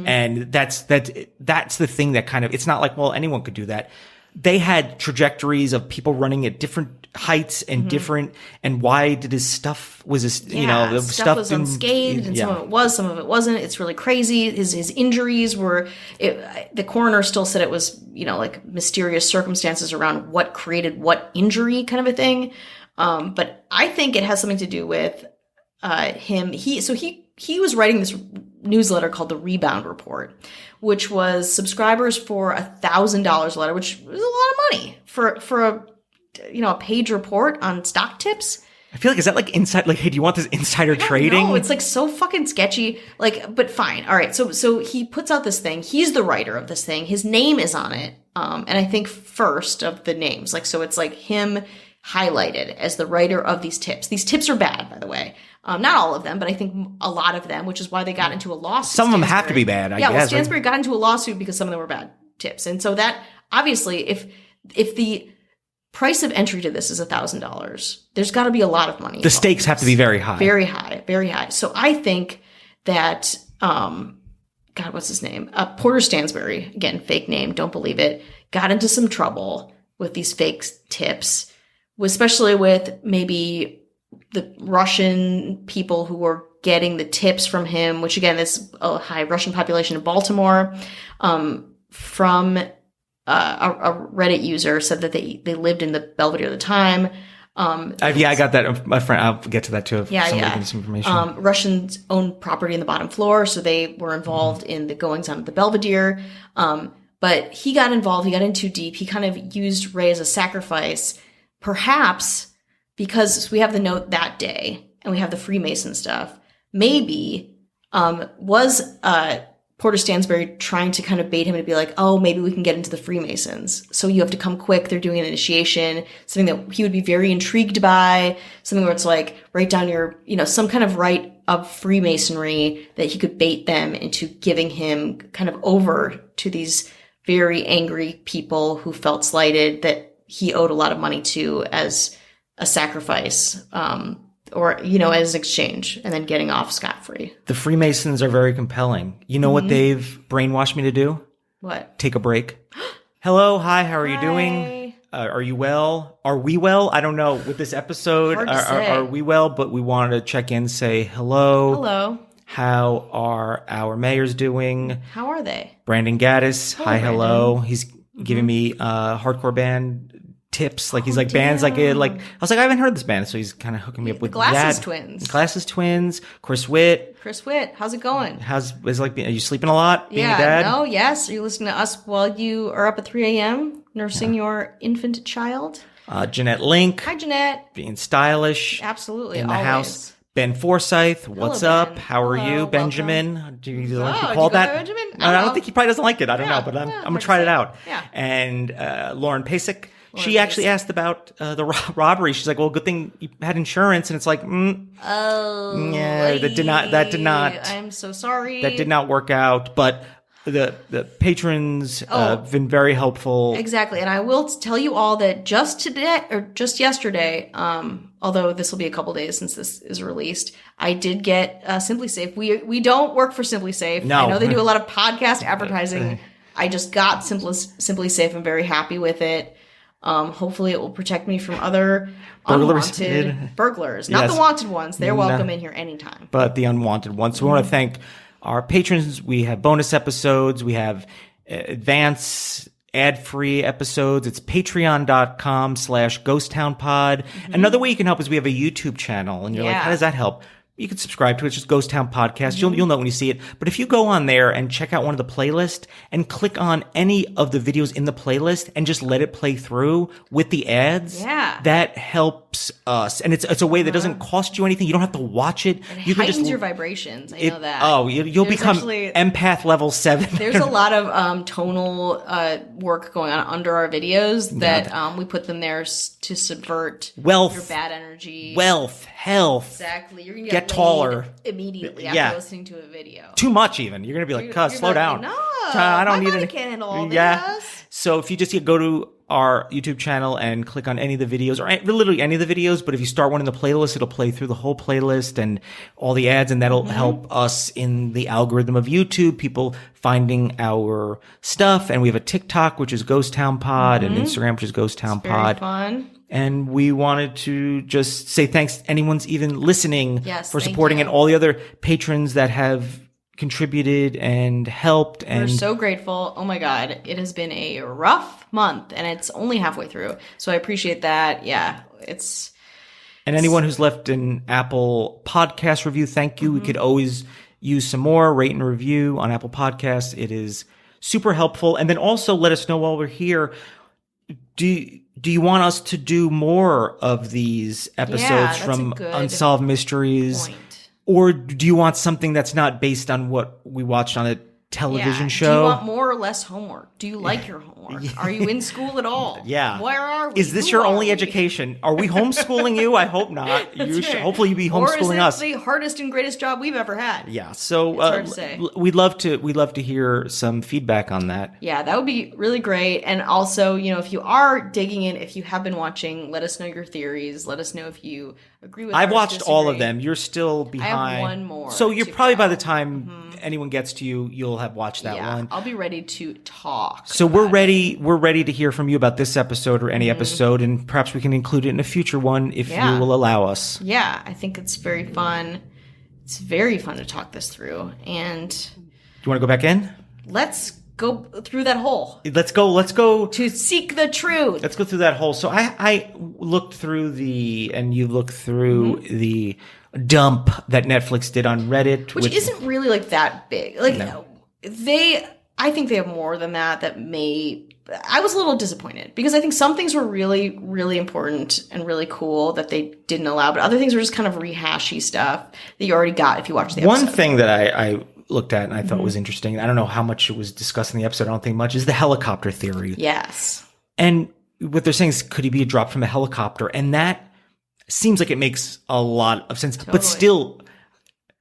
And that's the thing that kind of, it's not like, well, anyone could do that. They had trajectories of people running at different heights and different, and why did his stuff the stuff was unscathed, and some of it was, some of it wasn't. It's really crazy. His injuries were, the coroner still said it was, like mysterious circumstances around what created what injury kind of a thing. But I think it has something to do with him. He was writing this newsletter called the Rebound Report, which was subscribers for $1,000 letter, which was a lot of money for a page report on stock tips. I feel like, is that like inside, like, hey, do you want this insider trading? No, it's like so fucking sketchy. Like, but fine. All right. So he puts out this thing. He's the writer of this thing. His name is on it. And I think first of the names, like, so it's like him highlighted as the writer of these tips. These tips are bad, by the way. Not all of them, but I think a lot of them, which is why they got into a lawsuit. Some of them have to be bad, I guess. Well, Stansbury got into a lawsuit because some of them were bad tips. And so that, obviously, if the price of entry to this is $1,000, there's got to be a lot of money. The stakes have to be very high. Very high, very high. So I think that, God, what's his name? Porter Stansbury, again, fake name, don't believe it, got into some trouble with these fake tips, especially with maybe the Russian people who were getting the tips from him, which again is a high Russian population in Baltimore, from a Reddit user said that they lived in the Belvedere at the time. I got that. My friend, I'll get to that too. If somebody gives me some information. Russians own property in the bottom floor, so they were involved in the goings on at the Belvedere. But he got involved. He got in too deep. He kind of used Rey as a sacrifice, perhaps because we have the note that day and we have the Freemason stuff. Maybe was Porter Stansbury trying to kind of bait him to be like, oh, maybe we can get into the Freemasons. So you have to come quick. They're doing an initiation, something that he would be very intrigued by, something where it's like, write down your, some kind of rite of Freemasonry that he could bait them into giving him kind of over to these very angry people who felt slighted that he owed a lot of money to as a sacrifice, or, as exchange, and then getting off scot-free. The Freemasons are very compelling. You know what they've brainwashed me to do? What? Take a break. Hello, hi, how are you doing? Are you well? Are we well? I don't know. With this episode, are we well? But we wanted to check in, say hello. Hello. How are our mayors doing? How are they? Brandon Gaddis, hi, Brandon. hello. He's giving me hardcore band tips, like he's like bands like I was like, I haven't heard this band, so he's kind of hooking me up with Glasses that. Twins. Glasses Twins, Chris Witt, how's it going? are you sleeping a lot being a dad? No, yes. Are you listening to us while you are up at 3 a.m. nursing your infant child? Jeanette Link, hi Jeanette, being stylish, absolutely in the always. House. Ben Forsyth, what's Hello, up? Ben. How are you, Welcome. Benjamin? Do you like to Oh, be do called you go that? by Benjamin? I don't think he probably doesn't like it. I don't know, but I'm gonna try it out. Yeah. And Lauren Pasek. She actually asked about the robbery. She's like, "Well, good thing you had insurance." And it's like, yeah, that did not. I'm so sorry. That did not work out. But the patrons have been very helpful. Exactly, and I will tell you all that just yesterday, although this will be a couple days since this is released, I did get Simply Safe. We don't work for Simply Safe. No. I know they do a lot of podcast advertising. I just got Simply Safe. I'm very happy with it. Hopefully it will protect me from other unwanted burglars. Not the wanted ones. They're welcome in here anytime. But the unwanted ones. So we want to thank our patrons. We have bonus episodes. We have advance ad-free episodes. It's patreon.com/ghosttownpod. Another way you can help is we have a YouTube channel. And you're like, how does that help? You can subscribe to it. It's just Ghost Town Podcast. You'll know when you see it. But if you go on there and check out one of the playlists and click on any of the videos in the playlist and just let it play through with the ads, that helps us. And it's a way that doesn't cost you anything. You don't have to watch it. You can just your vibrations. I know that. Oh, you'll become empath level 7. There's a lot of tonal work going on under our videos that we put them there to subvert your bad energy, wealth, health. Exactly. You're gonna get taller immediately after listening to a video. Too much, even. You're gonna be like, "Cuz, slow down. No, I don't need it. Can't handle all this." So if you just go to our YouTube channel and click on any of the videos, or literally any of the videos, but if you start one in the playlist, it'll play through the whole playlist and all the ads, and that'll help us in the algorithm of YouTube, people finding our stuff. And we have a TikTok, which is Ghost Town Pod, and Instagram, which is Ghost Town Pod. Very fun. And we wanted to just say thanks to anyone's even listening for supporting, you. and all the other patrons that have contributed and helped. And we're so grateful. Oh my God. It has been a rough month and it's only halfway through. So I appreciate that. Yeah. And anyone who's left an Apple podcast review, thank you. We could always use some more. Rate and review on Apple Podcasts. It is super helpful. And then also let us know while we're here, do you want us to do more of these episodes from Unsolved Mysteries? Or do you want something that's not based on what we watched on a television show? Do you want more or less homework? Do you like your homework? Are you in school at all? Where are we? Is this your only education? Are we homeschooling you? I hope not. Hopefully you'll be homeschooling us. Or is it the hardest and greatest job we've ever had? Yeah. So it's hard to say. We'd love to hear some feedback on that. Yeah, that would be really great. And also, if you are digging in, if you have been watching, let us know your theories. Let us know if you agree with I've watched all of them. You're still behind. I have one more. So you're probably by the time anyone gets to you, you'll have watched that one. I'll be ready to talk. So we're ready. We're ready to hear from you about this episode or any episode, and perhaps we can include it in a future one if you will allow us. Yeah, I think it's very fun. It's very fun to talk this through. And do you want to go back in? Let's go through that hole. Let's go to seek the truth. Let's go through that hole. So I looked through and you looked through the dump that Netflix did on Reddit, which isn't really like that big. Like I think they have more than that. I was a little disappointed because I think some things were really, really important and really cool that they didn't allow, but other things were just kind of rehashy stuff that you already got if you watched the episode. One thing that I looked at and I thought was interesting, I don't know how much it was discussed in the episode, I don't think much, is the helicopter theory. Yes. And what they're saying is, could he be dropped from a helicopter? And that seems like it makes a lot of sense. Totally. But still,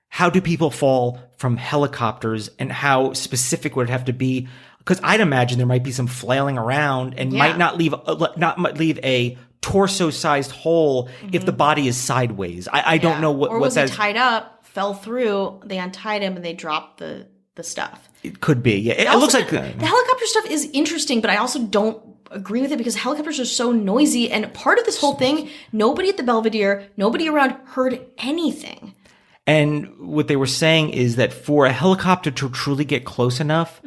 how do people fall from helicopters and how specific would it have to be? Because I'd imagine there might be some flailing around and might not leave a torso-sized hole if the body is sideways. I don't know what. Or was he tied up, fell through? They untied him and they dropped the stuff. It could be. Yeah, it looks like the helicopter stuff is interesting, but I also don't agree with it because helicopters are so noisy. And part of this whole thing, nobody at the Belvedere, nobody around heard anything. And what they were saying is that for a helicopter to truly get close enough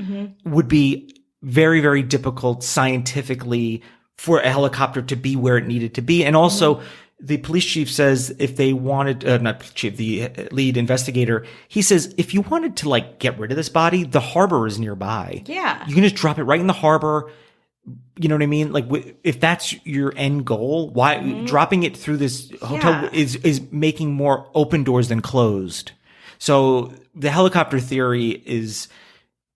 would be very, very difficult scientifically for a helicopter to be where it needed to be. And also, the police chief says if they wanted, not chief, the lead investigator, he says if you wanted to like get rid of this body, the harbor is nearby. Yeah. You can just drop it right in the harbor. You know what I mean? Like if that's your end goal, why dropping it through this hotel is making more open doors than closed. So the helicopter theory is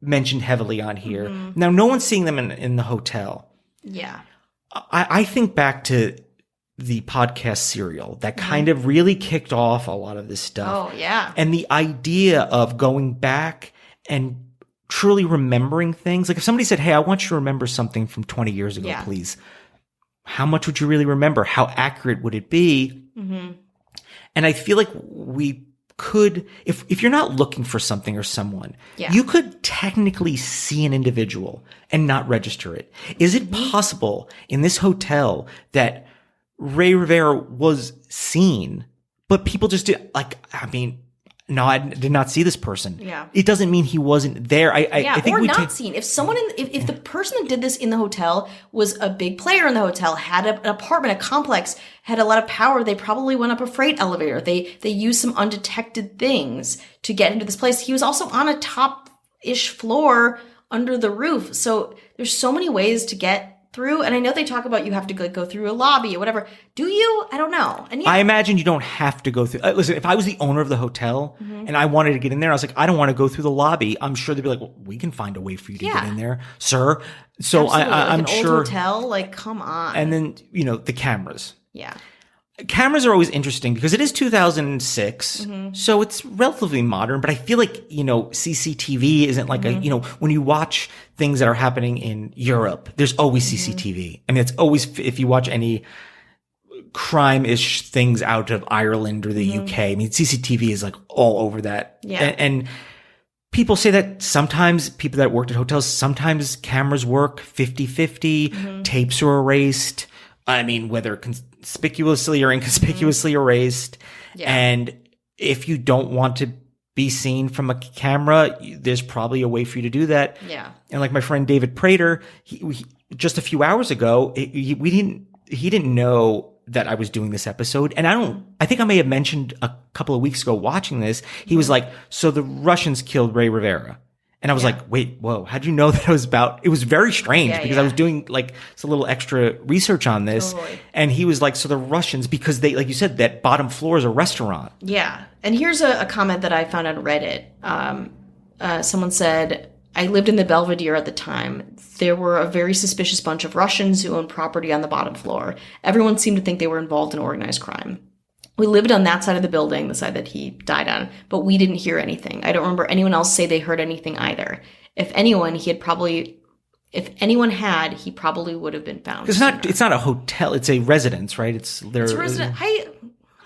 mentioned heavily on here. Now, no one's seeing them in the hotel. Yeah. I think back to the podcast Serial that kind of really kicked off a lot of this stuff. Oh, yeah. And the idea of going back and truly remembering things. Like if somebody said, hey, I want you to remember something from 20 years ago, please. How much would you really remember? How accurate would it be? And I feel like we could, if you're not looking for something or someone, you could technically see an individual and not register it. Is it possible in this hotel that Rey Rivera was seen, but people just did, no, I did not see this person. Yeah. It doesn't mean he wasn't there. I think or not seen. If someone, if the person that did this in the hotel was a big player in the hotel, had an apartment, a complex, had a lot of power, they probably went up a freight elevator. They used some undetected things to get into this place. He was also on a top-ish floor under the roof. So there's so many ways to get through, and I know they talk about you have to go through a lobby or whatever. Do you? I don't know. And I imagine you don't have to go through. Listen, if I was the owner of the hotel and I wanted to get in there, I was like, I don't want to go through the lobby. I'm sure they'd be like, well, we can find a way for you to get in there, sir. So I'm an sure. Old hotel, like, come on. And then the cameras. Yeah. Cameras are always interesting because it is 2006, so it's relatively modern, but I feel like, CCTV isn't like when you watch things that are happening in Europe, there's always CCTV. I mean, it's always, if you watch any crime-ish things out of Ireland or the UK, I mean, CCTV is like all over that. Yeah. And people say that sometimes people that worked at hotels, sometimes cameras work 50-50, tapes are erased. I mean, whether conspicuously or inconspicuously erased. Yeah. And if you don't want to be seen from a camera, there's probably a way for you to do that. Yeah. And like my friend David Prater, he just a few hours ago, he didn't know that I was doing this episode. And I think I may have mentioned a couple of weeks ago watching this, he was like, so the Russians killed Rey Rivera. And I was like, wait, whoa, how'd you know that I was about, it was very strange because I was doing like some little extra research on this. Totally. And he was like, so the Russians, because they, like you said, that bottom floor is a restaurant. Yeah. And here's a comment that I found on Reddit. Someone said, I lived in the Belvedere at the time. There were a very suspicious bunch of Russians who owned property on the bottom floor. Everyone seemed to think they were involved in organized crime. We lived on that side of the building, the side that he died on, but we didn't hear anything. I don't remember anyone else say they heard anything either. If anyone, he probably would have been found. It's not a hotel, it's a residence, right? It's a residence.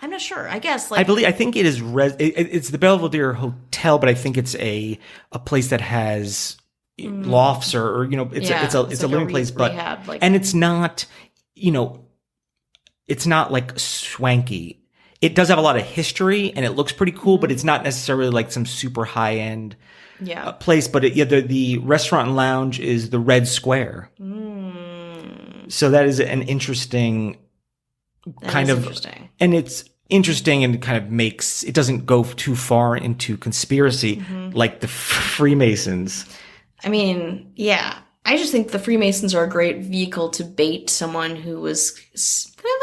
I'm not sure. I guess I think it is it's the Belvedere Hotel, but I think it's a place that has lofts or it's a living place, but rehab, and it's not, it's not like swanky. It does have a lot of history and it looks pretty cool, but it's not necessarily like some super high end place, but the restaurant and lounge is the Red Square. So that is an interesting and it's interesting and kind of it doesn't go too far into conspiracy like the Freemasons. I mean, yeah. I just think the Freemasons are a great vehicle to bait someone who was kind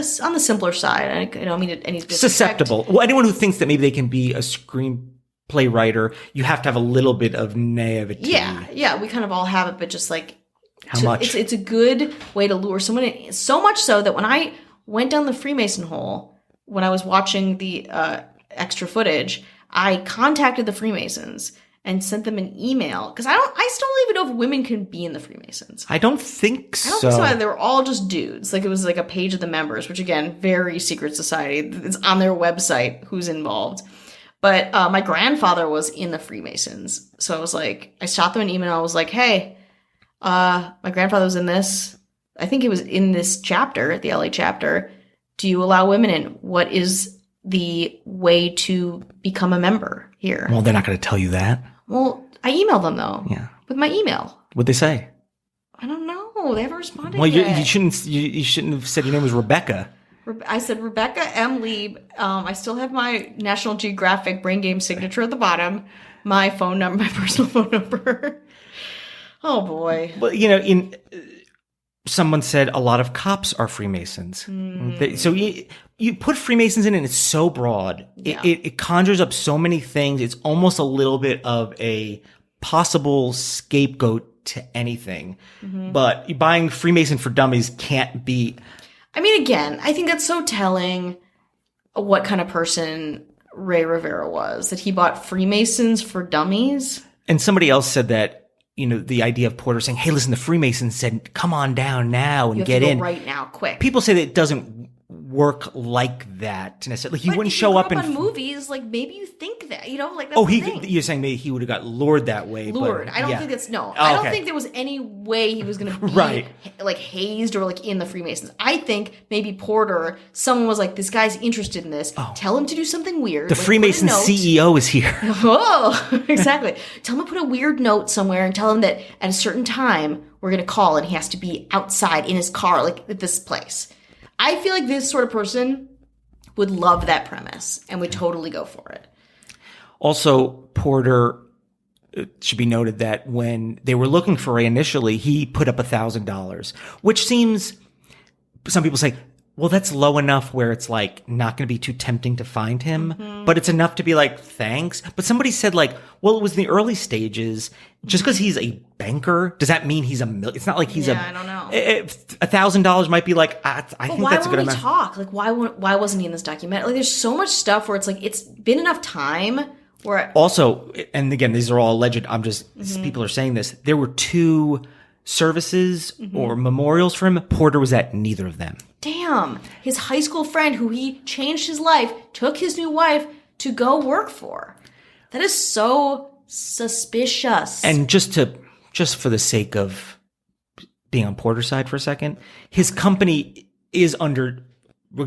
of on the simpler side. I don't mean any disrespect. Susceptible. Well, anyone who thinks that maybe they can be a screenplay writer, you have to have a little bit of naivety. Yeah, we kind of all have it, but just like how much? It's a good way to lure someone in. So much so that when I went down the Freemason hole, when I was watching the extra footage, I contacted the Freemasons and sent them an email because I still don't even know if women can be in the Freemasons. I don't think so. I don't think so. They were all just dudes. Like it was like a page of the members, which again, very secret society. It's on their website who's involved. But my grandfather was in the Freemasons, so I was like, I shot them an email. I was like, hey, my grandfather was in this. I think it was in this chapter, the LA chapter. Do you allow women in? What is the way to become a member here? Well, they're not going to tell you that. Well, I emailed them though. Yeah. With my email. What'd they say? I don't know. They haven't responded well, yet. You shouldn't have said your name was Rebecca. I said Rebecca M. Lieb. I still have my National Geographic Brain Game signature at the bottom. My phone number, my personal phone number. Oh boy. Well, someone said a lot of cops are Freemasons. So you put Freemasons in and it's so broad. Yeah. It conjures up so many things. It's almost a little bit of a possible scapegoat to anything. But buying Freemason for Dummies can't be. I mean, again, I think that's so telling what kind of person Rey Rivera was, that he bought Freemasons for Dummies. And somebody else said that, the idea of Porter saying, hey, listen, the Freemasons said, come on down now and get in. Right now, quick. People say that it doesn't work like that necessarily. Like he wouldn't show up in movies. Like maybe you think that, like that's the thing. You're saying maybe he would have got lured that way. Lured. I don't think that's I don't think there was any way he was going to be like hazed or like in the Freemasons. I think maybe Porter, someone was like, this guy's interested in this. Tell him to do something weird. The Freemason CEO is here. Oh, exactly. Tell him to put a weird note somewhere and tell him that at a certain time we're going to call and he has to be outside in his car, like at this place. I feel like this sort of person would love that premise and would totally go for it. Also, Porter, it should be noted that when they were looking for Ray initially, he put up $1,000, which seems, some people say, well, that's low enough where it's like not going to be too tempting to find him, but it's enough to be like, thanks. But somebody said like, well, it was in the early stages. Just because he's a banker, does that mean he's it's not like he's I don't know. $1,000 might be like, I think that's a good amount. Why won't he talk? Like, why wasn't he in this documentary? Like, there's so much stuff where it's like, it's been enough time where. Also, and again, these are all alleged. People are saying this. There were 2 services or memorials for him. Porter was at neither of them. Damn. His high school friend who he changed his life, took his new wife to go work for. That is so suspicious. And just for the sake of being on Porter's side for a second, his company is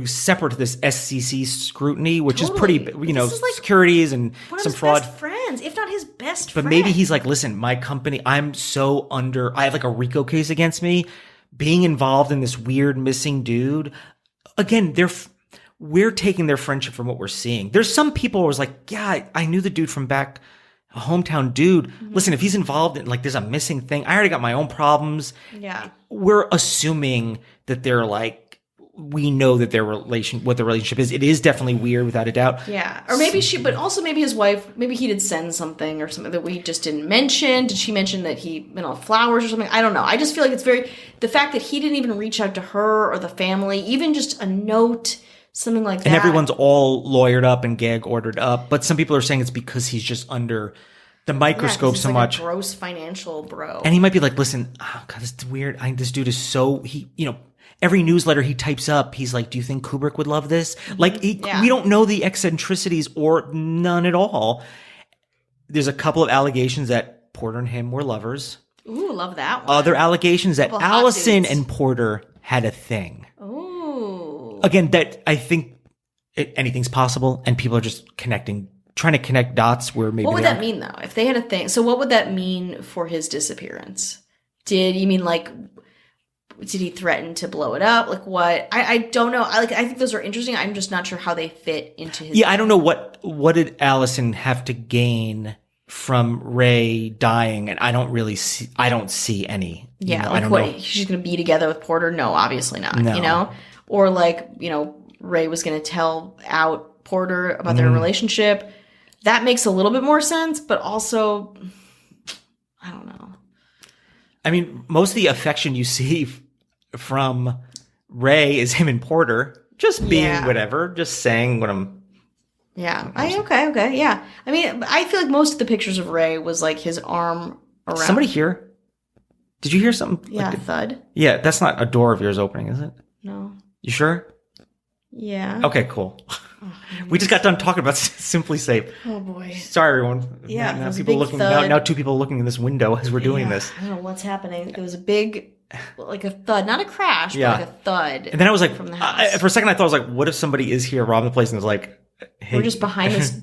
separate to this SEC scrutiny, which is pretty, like securities and some fraud. Best friends, if not his best friend. But maybe he's like, listen, my company, I have like a RICO case against me. Being involved in this weird missing dude. Again, we're taking their friendship from what we're seeing. There's some people who was like, yeah, I knew the dude from back, a hometown dude. Listen, if he's involved in like, there's a missing thing, I already got my own problems. Yeah. We're assuming that they're like, we know that what their relationship is. It is definitely weird without a doubt. Yeah. Or maybe but also maybe his wife, maybe he did send something or something that we just didn't mention. Did she mention that he, flowers or something? I don't know. I just feel like it's the fact that he didn't even reach out to her or the family, even just a note, something like that. And everyone's all lawyered up and gag ordered up. But some people are saying it's because he's just under the microscope so much. A gross financial bro. And he might be like, listen, oh God, this is weird. This dude is so, every newsletter he types up, he's like, do you think Kubrick would love this? Like, we don't know the eccentricities or none at all. There's a couple of allegations that Porter and him were lovers. Ooh, love that one. Other allegations that Allison and Porter had a thing. Ooh. Again, that I think anything's possible and people are just connecting trying to connect dots where maybe. What would that mean, though? If they had a thing, so what would that mean for his disappearance? Did he threaten to blow it up? Like what? I don't know. I think those are interesting. I'm just not sure how they fit into his. Yeah, I don't know what did Allison have to gain from Ray dying, and I don't see any. Yeah, like what? She's going to be together with Porter? No, obviously not. No. You know, or like Ray was going to tell out Porter about their relationship. That makes a little bit more sense, but also, I don't know. I mean, most of the affection you see from Ray is him and Porter just being whatever, just saying what I'm. Yeah. Okay. Yeah. I mean, I feel like most of the pictures of Ray was like his arm around. Somebody here? Did you hear something? Yeah, like a thud. Yeah, that's not a door of yours opening, is it? No. You sure? Yeah. Okay, cool. Oh, we just got done talking about Simply Safe. Oh boy. Sorry, everyone. Yeah. Now people looking. Now two people looking in this window as we're doing this. I don't know what's happening. There was a big, like a thud, not a crash, but like a thud. And then I was like, from the house. For a second, I thought I was like, what if somebody is here robbing the place and is like, hey. We're just behind this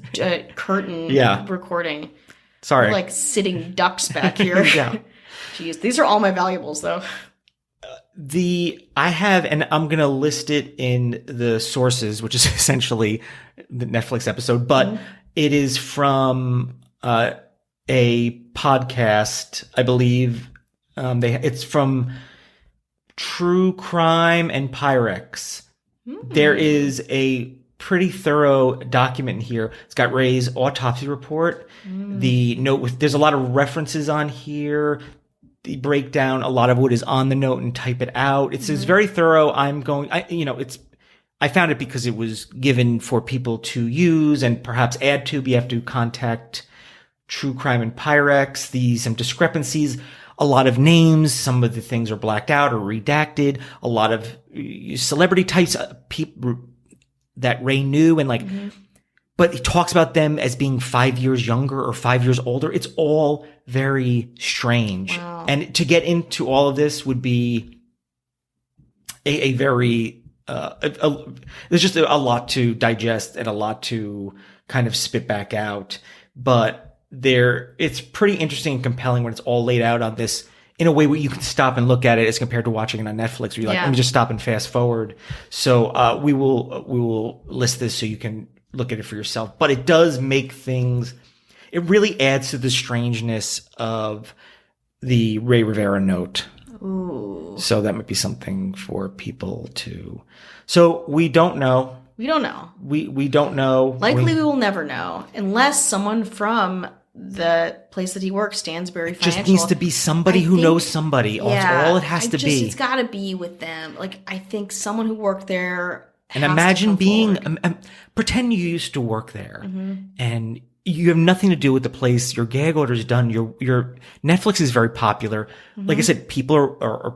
curtain recording. Sorry. We're like sitting ducks back here. Yeah. Jeez, these are all my valuables though. I have, and I'm going to list it in the sources, which is essentially the Netflix episode, but it is from a podcast, I believe. It's from True Crime and Pyrex. There is a pretty thorough document here. It's got Ray's autopsy report. The note there's a lot of references on here. The breakdown, a lot of what is on the note and type it out. It's very thorough. I found it because it was given for people to use and perhaps add to. You have to contact True Crime and Pyrex. Some discrepancies, a lot of names. Some of the things are blacked out or redacted. A lot of celebrity types, people that Ray knew and but he talks about them as being 5 years younger or 5 years older. It's all very strange. Wow. And to get into all of this would be a very, there's just a lot to digest and a lot to kind of spit back out. But it's pretty interesting and compelling when it's all laid out on this in a way where you can stop and look at it as compared to watching it on Netflix where you're like, let me just stop and fast forward. So, we will list this so you can look at it for yourself, but it does make things, it really adds to the strangeness of the Rey Rivera note. Ooh. So that might be something for people to, so we don't know. We don't know. We don't know. Likely we will never know unless someone from the place that he works, Stansberry Financial. Just needs to be somebody who knows somebody. That's all it has to be. It's got to be with them. Like, I think someone who worked there. And imagine pretend you used to work there and you have nothing to do with the place. Your gag order is done. Your Netflix is very popular. Like I said, people are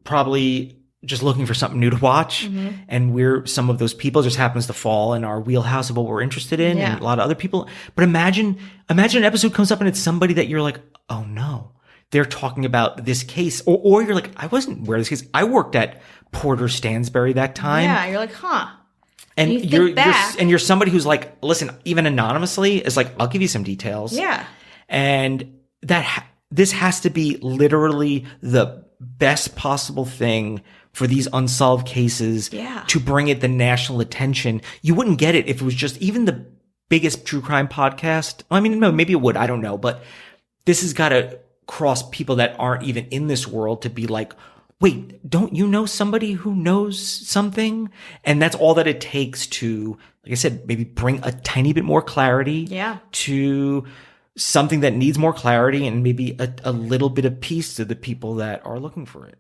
probably just looking for something new to watch. And we're some of those people. Just happens to fall in our wheelhouse of what we're interested in and a lot of other people. But imagine an episode comes up and it's somebody that you're like, oh no, they're talking about this case. Or you're like, I wasn't aware of this case. I worked at Porter Stansberry that time. Yeah, you're like, huh. And you're somebody who's like, listen, even anonymously is like, I'll give you some details. Yeah. And this has to be literally the best possible thing for these unsolved cases to bring it the national attention. You wouldn't get it if it was just even the biggest true crime podcast. I mean, no, maybe it would. I don't know. But this has got to cross people that aren't even in this world to be like, wait, don't you know somebody who knows something? And that's all that it takes to, like I said, maybe bring a tiny bit more clarity to something that needs more clarity and maybe a little bit of peace to the people that are looking for it.